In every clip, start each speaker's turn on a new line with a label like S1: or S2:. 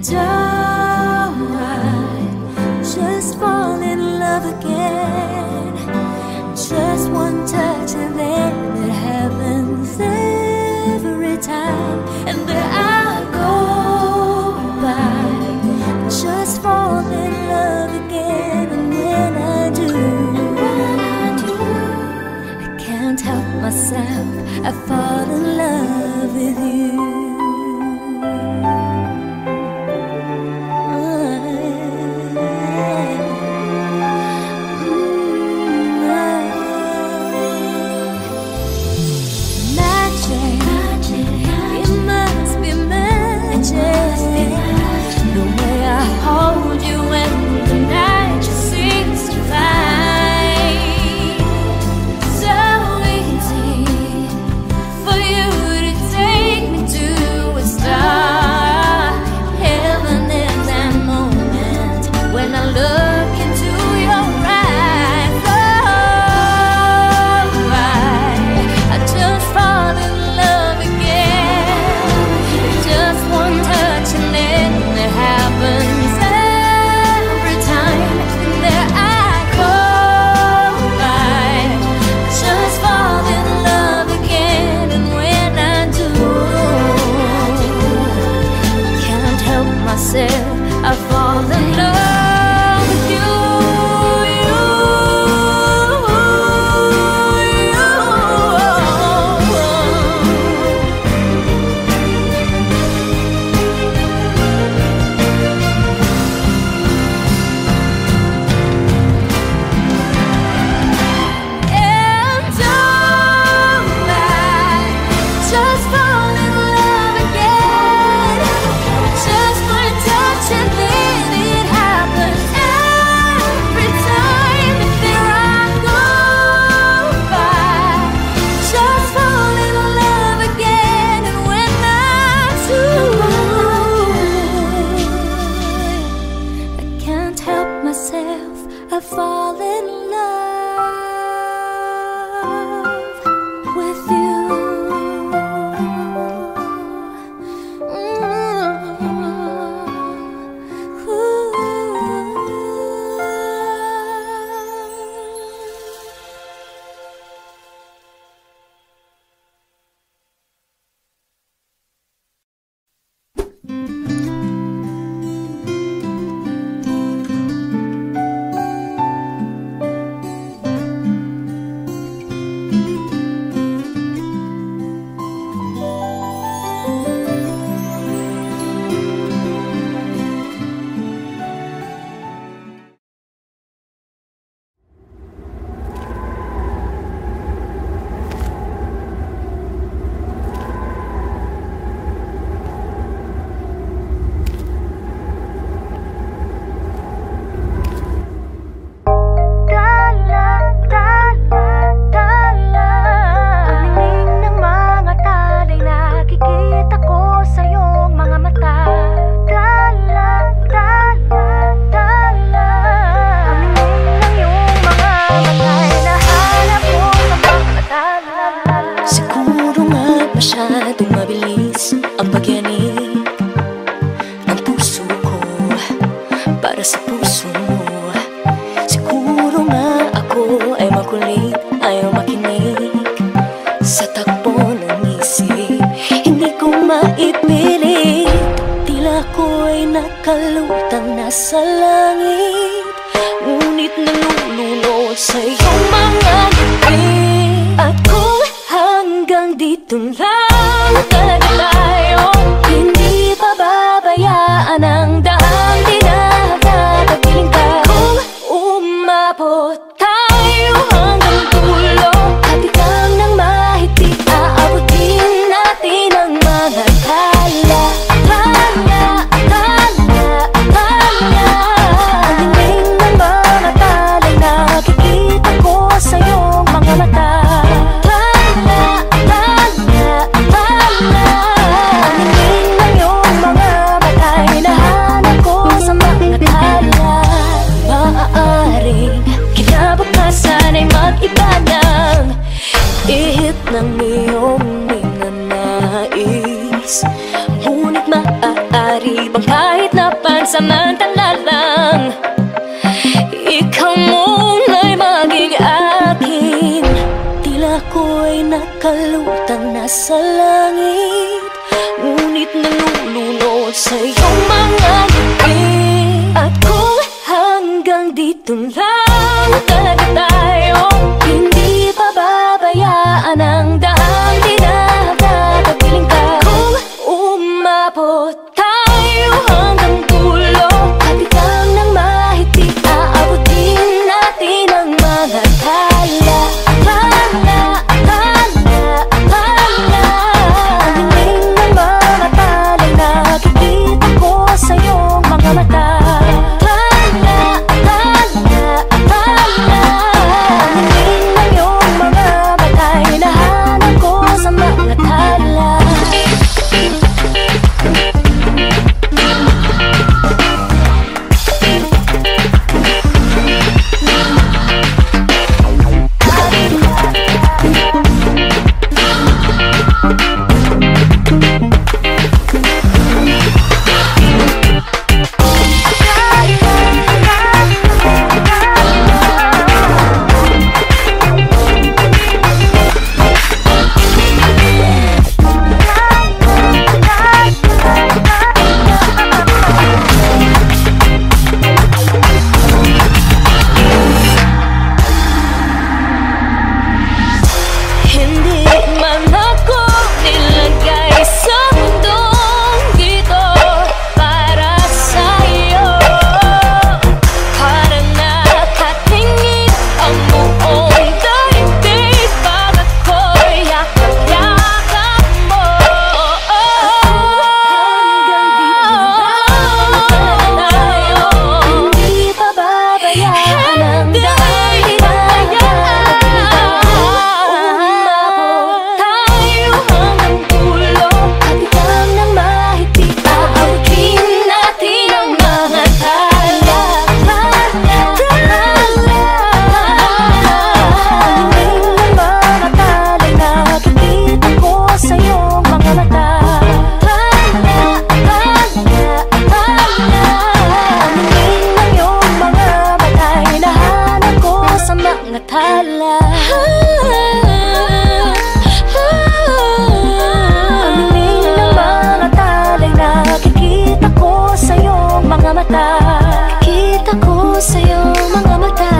S1: Don't I just fall in love again? Just one touch and then it happens every time. And there I go by, just fall in love again. And when I do, I can't help myself, I fall in love with you. I fall in love with you. And don't I just fall in love again? Just one touch and then it happens every time. There I go by, just fall in love again. And when I do, I can't help myself, I fall in love with you. Masyadong mabilis ang pagyanig ng puso ko para sa puso mo. Siguro nga ako ay makulit, ayaw makinig sa takbo ng isip. Hindi ko maipilit, tila ko'y nakalutang nasa langit, ngunit nalulunod sa iyong mga ngiti. At kung hanggang dito lang talaga tayo, hindi pababayaan ang daang dinadadapiling ka. Kung umabot tayo hanggang dulo, at ikaw nang mahigpit, aabutin natin ang mga tala. Tala, tala, tala. Ang dingding ng mga tala'y nakikita ko sa iyong mga mata. Ihip ng iyong minanais, ngunit maaari bang kahit na pansamantala lang. Ikaw muna'y maging akin. Tila ko'y nakalutang nasa langit, ngunit nalulunod sa iyong mga ngiti. At kung hanggang dito lang talaga tayo, hindi pababayaan ang daang dinadatapiling ka. Kung umabot tayo hanggang dulo, kapitan ng mahigpit, aabutin natin ang mga tala. Ang hiling ng mga talay, nakikita ko sa iyong mga mata. Kita ko sa iyong mga mata,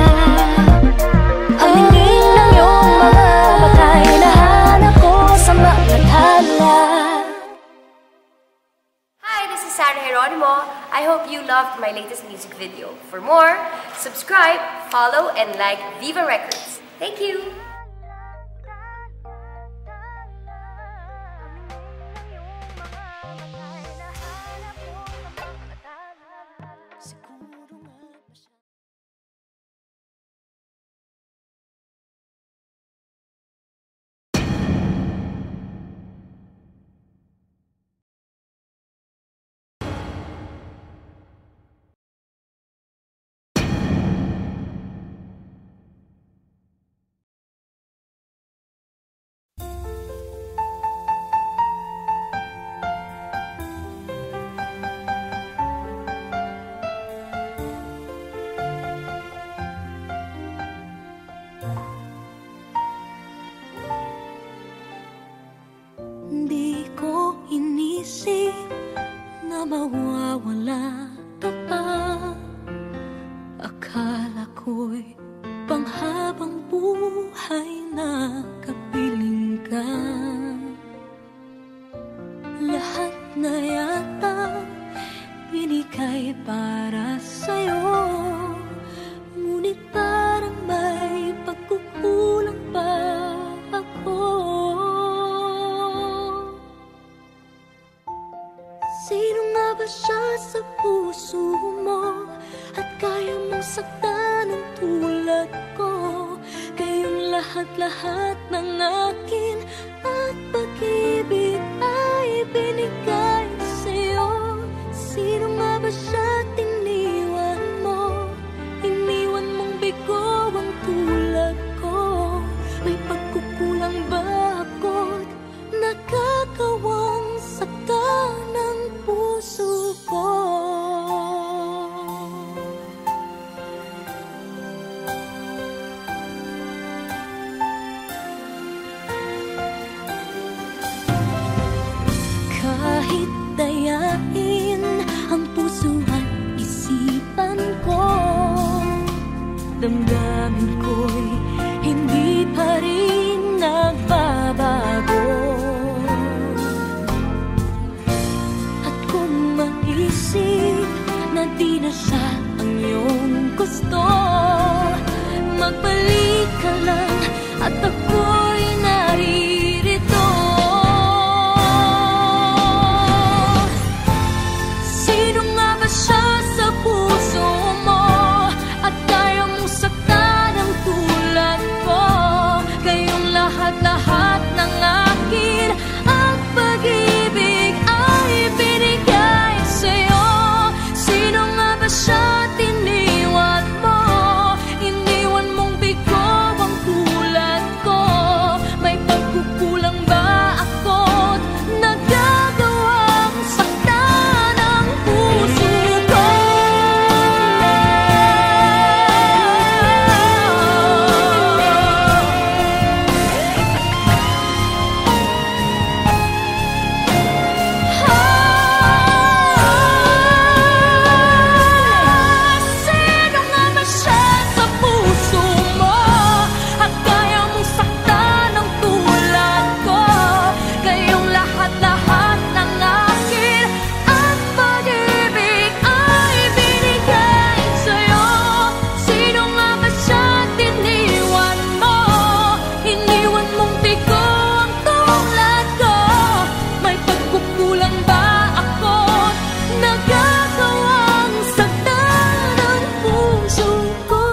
S1: ang hingin ng iyong mga mata, hinahanap ko sa mga tala.
S2: Hi, this is Sarah Geronimo. I hope you loved my latest music video. For more, subscribe, follow, and like Viva Records. Thank you!
S1: Mawawala ka pa. Akala ko'y panghabang buhay na kapiling ka. Lahat na yata binigay para sa'yo, ngunit parang may pagkukulang pa ako. Sino nga ba siya sa puso mo at kaya mong saktan ng tulad ko? Kayong lahat-lahat ng akin at pag-ibig ay binigay sa'yo. Sino nga ba siya tiniwan mo? Iniwan mong bigo ang tulad ko. May pagkukulang ba ako't nakakawang saktan ng puso ko? damdamin ko'y hindi pa rin nagbabago. At kung maisip na di na siya ang iyong gusto, magbalik ka lang at ako'y naririto. Sino nga ba siya sa puso mo at kaya mong saktan ang tulad ko? Kayong lahat-lahat ng akin at pag-ibig ay binigay sa'yo. Sino nga ba siya tiniwan mo? Iniwan mong bigo ang tulad ko. May pagkukulang ba ako't nagagawang saktan ang puso ko? Sino nga ba siya sa puso mo at kaya mong saktan ang tulad ko? Kayong lahat-lahat ng akin at pag-ibig ay binigay sa'yo. Sino nga ba siya tiniwan mo? Iniwan mong bigo ang tulad ko. May pagkukulang ba ako't nagagawang saktan ang puso ko?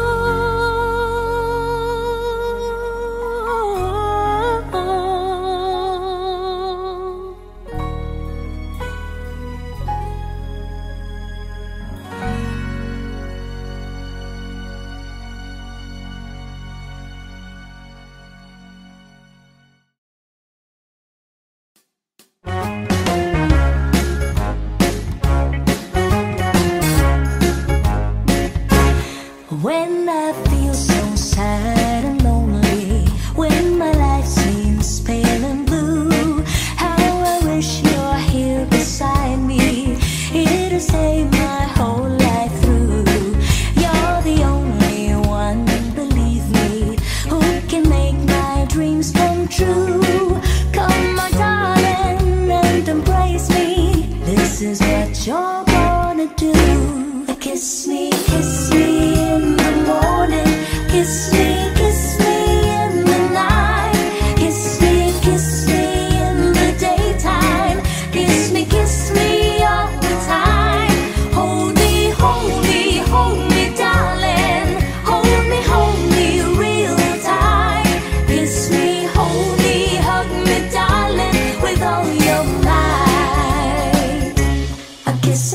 S1: When I feel so sad and lonely, when my life seems pale and blue, how I wish you're here beside me, here to save my whole life through. You're the only one, believe me, who can make my dreams come true. Come, my darling, and embrace me. This is what you're gonna do. Kiss me in the morning. Kiss me in the night. Kiss me in the daytime. Kiss me all the time. Hold me, darling. Hold me real tight. Kiss me, hold me, hug me, darling, with all your might. I kiss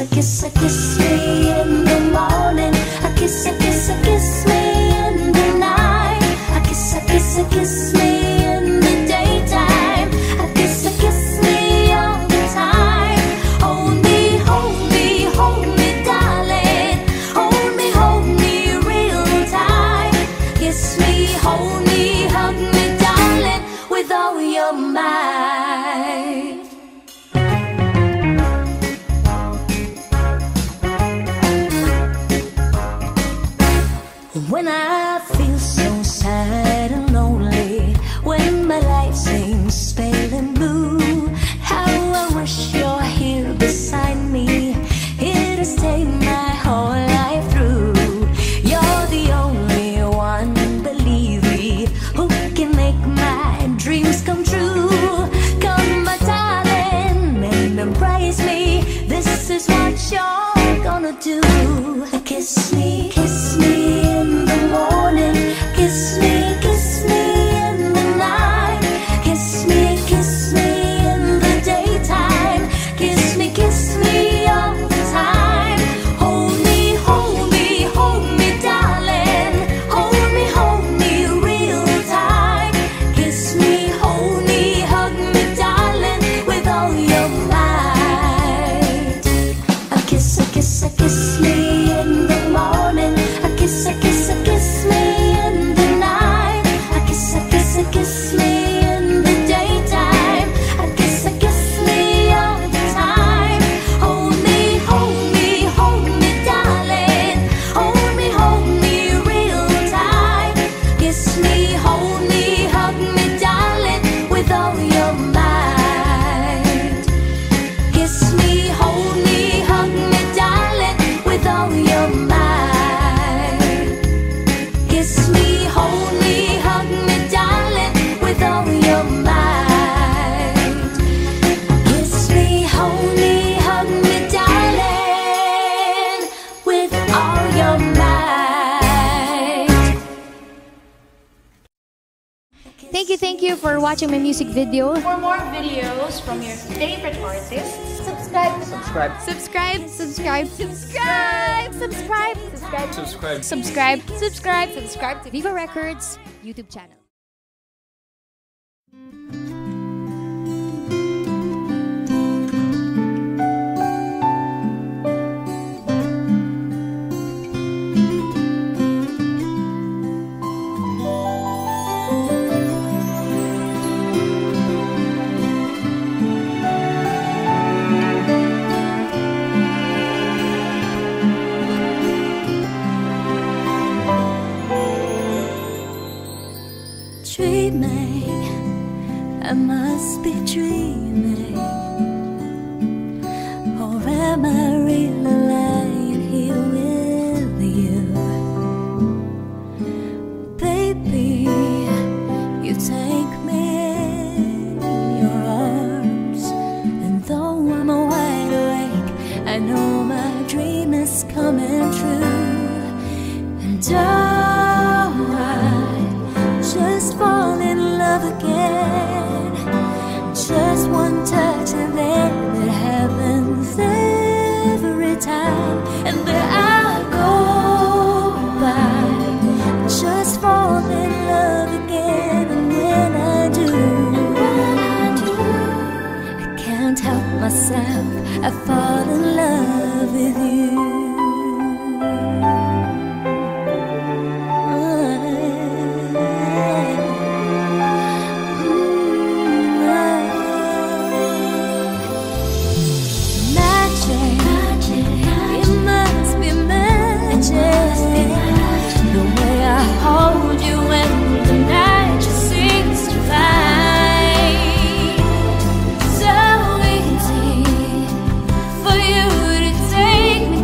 S1: me in the morning. I kiss me in the night. I kiss me in the daytime. I kiss me all the time. Hold me, darling. Hold me real tight. Kiss me, hold me, hug me, darling, with all your might. When I feel so sad and lonely, when my life seems pale and blue, how I wish you're here beside me, here to stay my whole life through. You're the only one, believe me, who can make my dreams come true. for watching my music video.
S3: For more videos from your favorite artists, subscribe.
S1: Subscribe. Subscribe. Subscribe. Subscribe. Subscribe. Subscribe.
S4: Subscribe.
S1: Subscribe. Subscribe. Subscribe to Viva Records YouTube channel.
S5: Dreaming, I must be dreaming, or am I really lying here with you? Baby, you take me in your arms, and though I'm wide awake, I know my dream is coming true. And just fall in love again. Just one touch and then it happens every time. And then I'll go by. Just fall in love again. And when I do, I can't help myself. I fall in love with you.
S1: For you to take me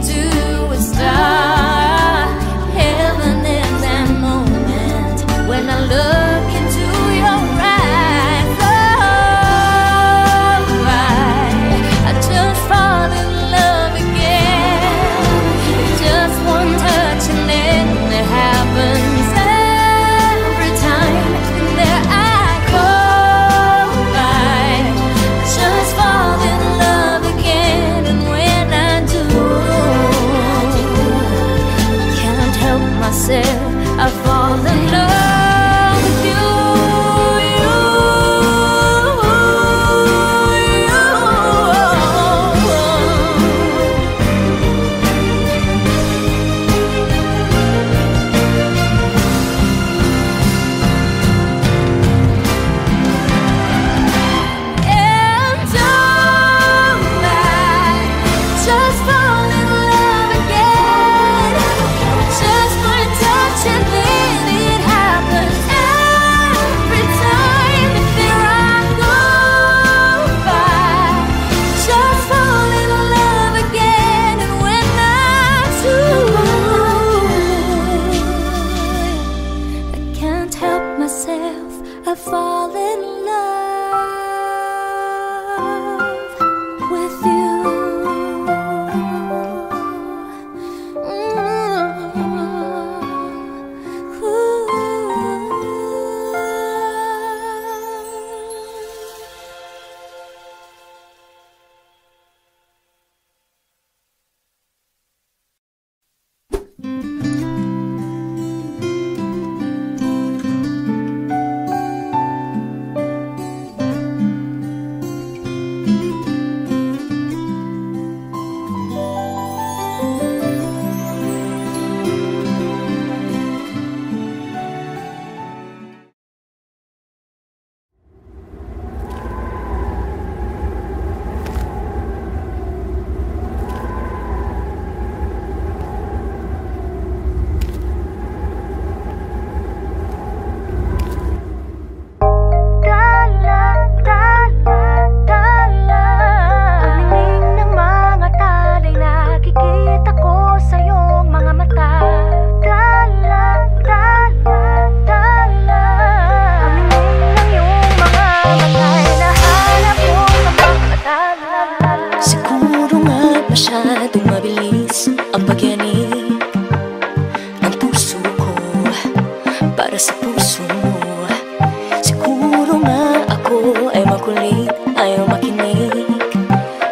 S1: kulit, ayaw makinig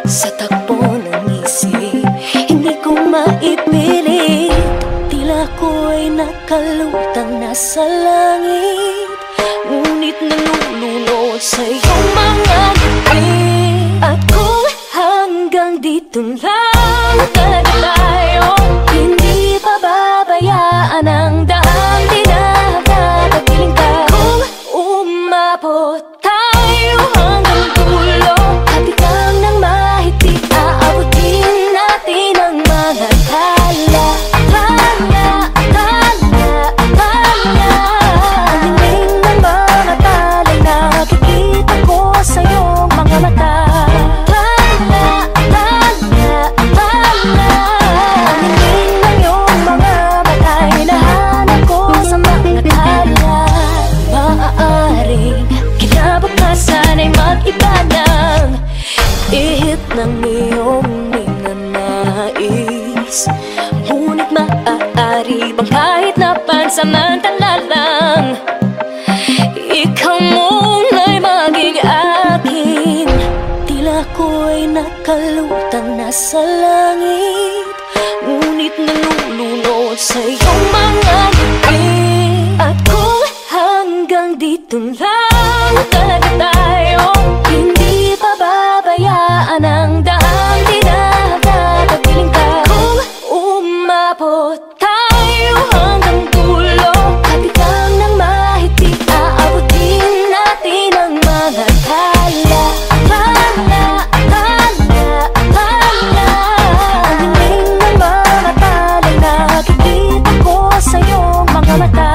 S1: sa takbo ng isip. Hindi ko maipilit, tila ko'y nakalutang nasa langit, ngunit nalulunod sa iyong mga ngiti. At kung hanggang dito lang talaga tayo, hindi pababayaan ang daan, di nakakatapiling ka. Kung umabot tayo hanggang dulo, hatigang ng mahigpit, aabutin natin ang mga tala. Tala, tala, tala. Ang hiling ng mga tala'y nakikita ko sa iyong mga mata. Sana'y mag-iba ng ihip ng iyong ninanais, ngunit maaari bang kahit na pansamantala lang, ikaw muna'y maging akin. Tila ko'y nakalutang nasa langit, ngunit nalulunod sa iyong mga ngiti. At kung hanggang dito lang talaga tayo, hindi pababayaan ang daan, di nakakatapiling ka. Kung umabot tayo hanggang dulo, hatigang ng mahigpit, aabutin natin ang mga tala. Tala, tala, tala. Ang hiling ng mga tala'y nakikita ko sa iyong mga mata.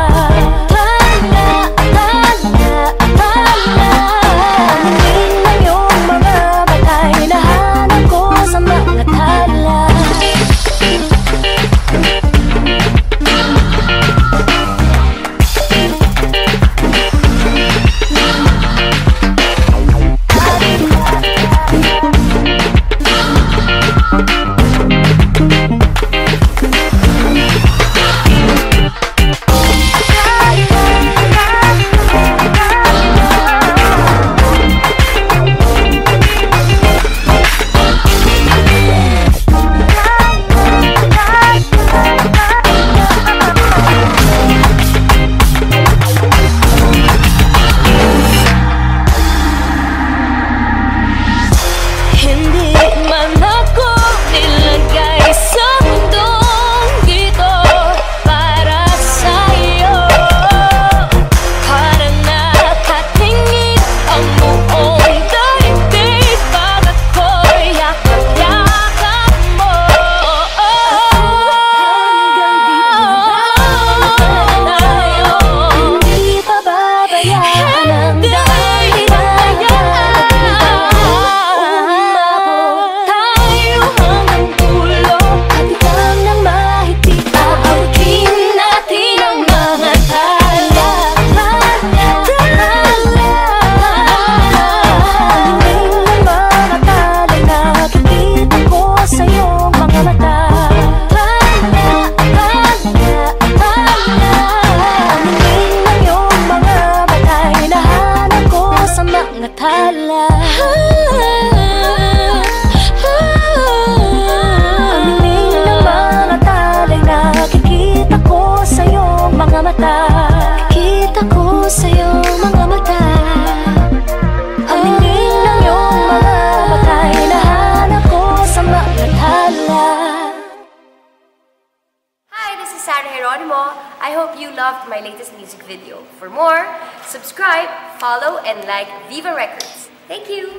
S1: Tala. Ang hiling ng mga tala'y nakikita ko sa iyong mga mata. Nakikita ko sa iyong mga mata. Ang hiling ng iyong mga mata'y hinahanap ko sa mga tala.
S2: Hi, this is Sarah Geronimo. I hope you loved my latest music video. For more, subscribe, follow, and like Viva Records. Thank you!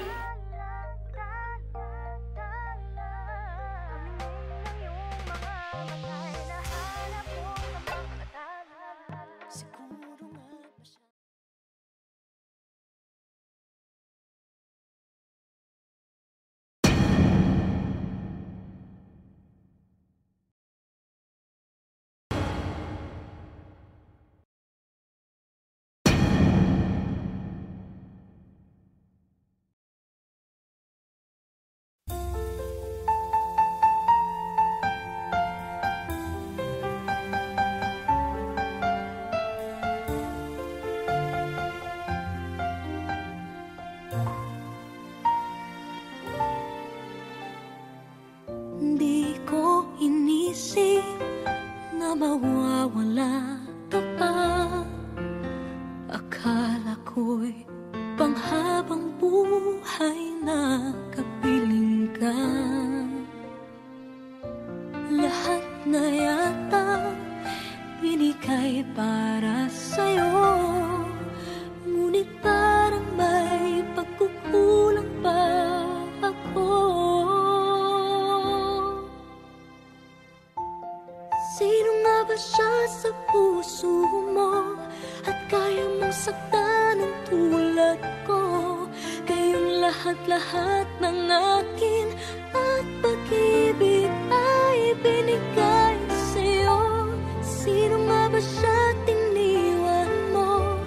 S1: lahat-lahat ng akin at pag-ibig ay binigay sa'yo. Sino nga ba siya tiniwan mo?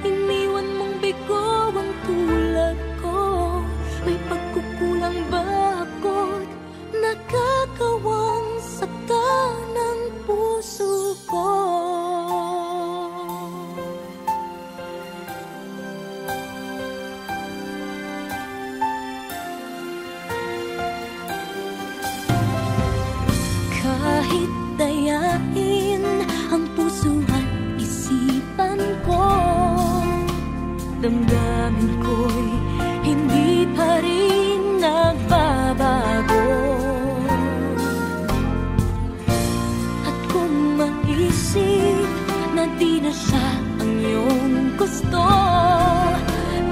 S1: Iniwan mong bigo ang tulad ko. May pagkukulang ba ako't nakakawang saktan ng puso ko? Kahit dayain ang puso at isipan ko, damdamin ko'y hindi pa rin nagbabago. At kung maisip na di na siya ang iyong gusto,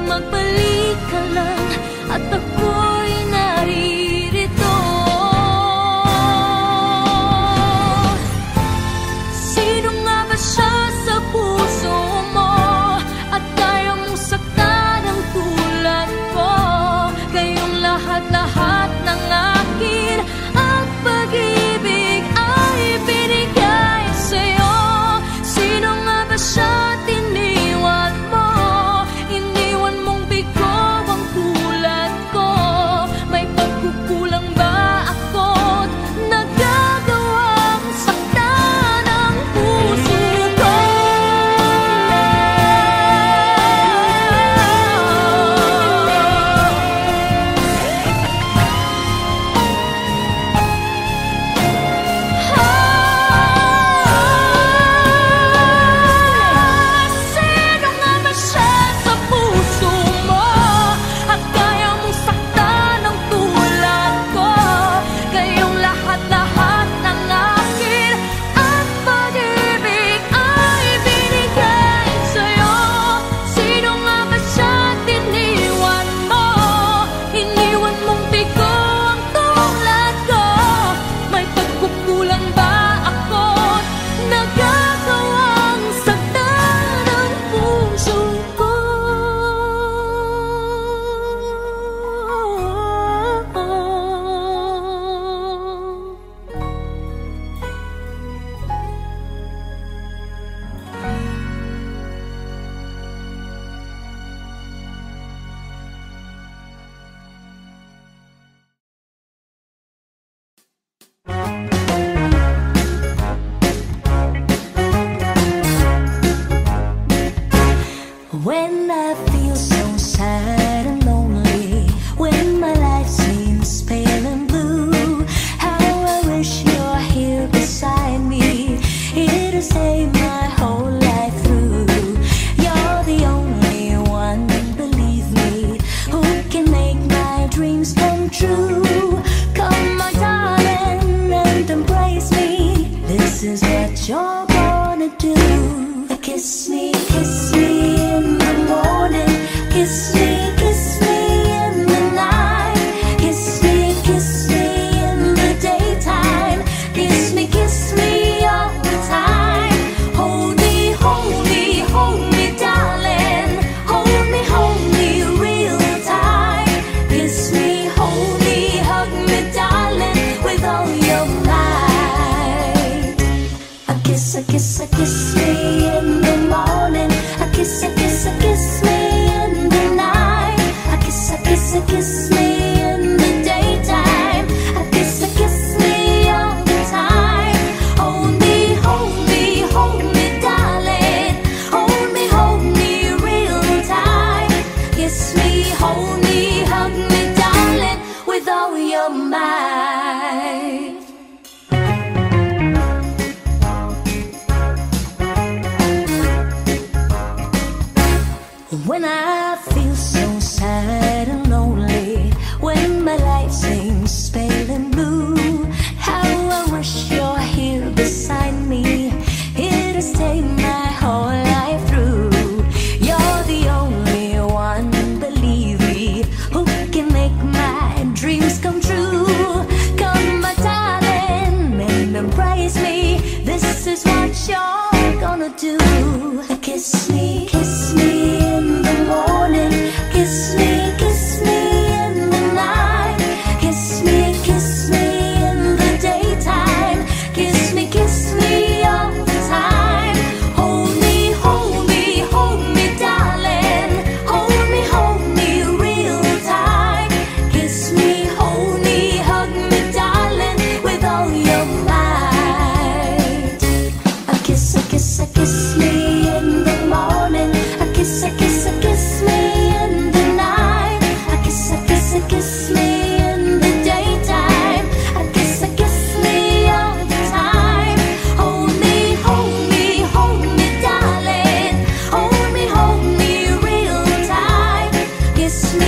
S1: magbalik ka lang at ako'y naririto. Sino nga ba siya sa puso mo at kaya mong saktan ang tulad ko? Kayong lahat-lahat ng akin at pag-ibig ay binigay sa'yo. Sino nga ba siya tiniwan mo? Iniwan mong bigo ang tulad ko. May pagkukulang ba ako't nagagawang saktan ang puso ko? Sino nga ba siya sa puso mo at kaya mong saktan ang tulad ko? Kayong lahat-lahat ng akin at pag-ibig ay binigay sa'yo. Sino nga ba siya tiniwan mo? Iniwan mong bigo ang tulad ko. May pagkukulang ba ako't nagagawang saktan ang puso ko? When I feel so sad and lonely, when my life seems pale and blue, how I wish you're here beside me, here to save my whole life through. You're the only one, believe me, who can make my dreams come true. Come, my darling, and embrace me. This is what you're gonna do. Kiss me in the morning. Kiss me in the night. Kiss me in the daytime. Kiss me all the time. Hold me, darling. Hold me real tight. Kiss me, hold me, hug me, darling, with all your might. I kiss me in the morning. I kiss me in the night. I kiss me in the daytime. I kiss me all the time. Hold me, darling. Hold me real tight. Kiss me, hold me, hug me, darling, with all your might. When I feel so sad and lonely, when my life seems pale and blue, how I wish you're here beside me, here to stay my whole life through. You're the only one, believe me, who can make my dreams come true.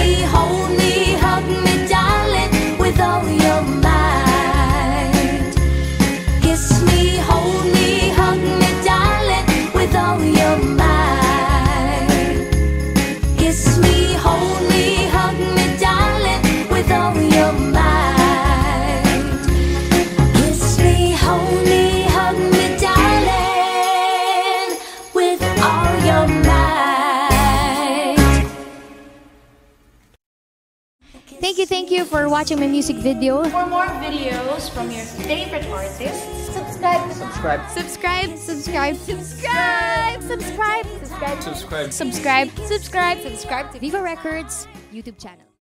S1: me, hold me, hug me, darling, with all your might. Kiss me, hold me, hug me, darling, with all your might. Kiss me, hold me, hug me, darling, with all your might. Kiss me, hold me, hug me, darling, with all your might.
S5: Thank you for watching my music video.
S3: For more videos from your favorite artists,
S2: Subscribe.
S4: Subscribe.
S5: Subscribe, subscribe, subscribe, subscribe, subscribe,
S4: Subscribe.
S5: subscribe, subscribe, subscribe to Viva Records YouTube channel.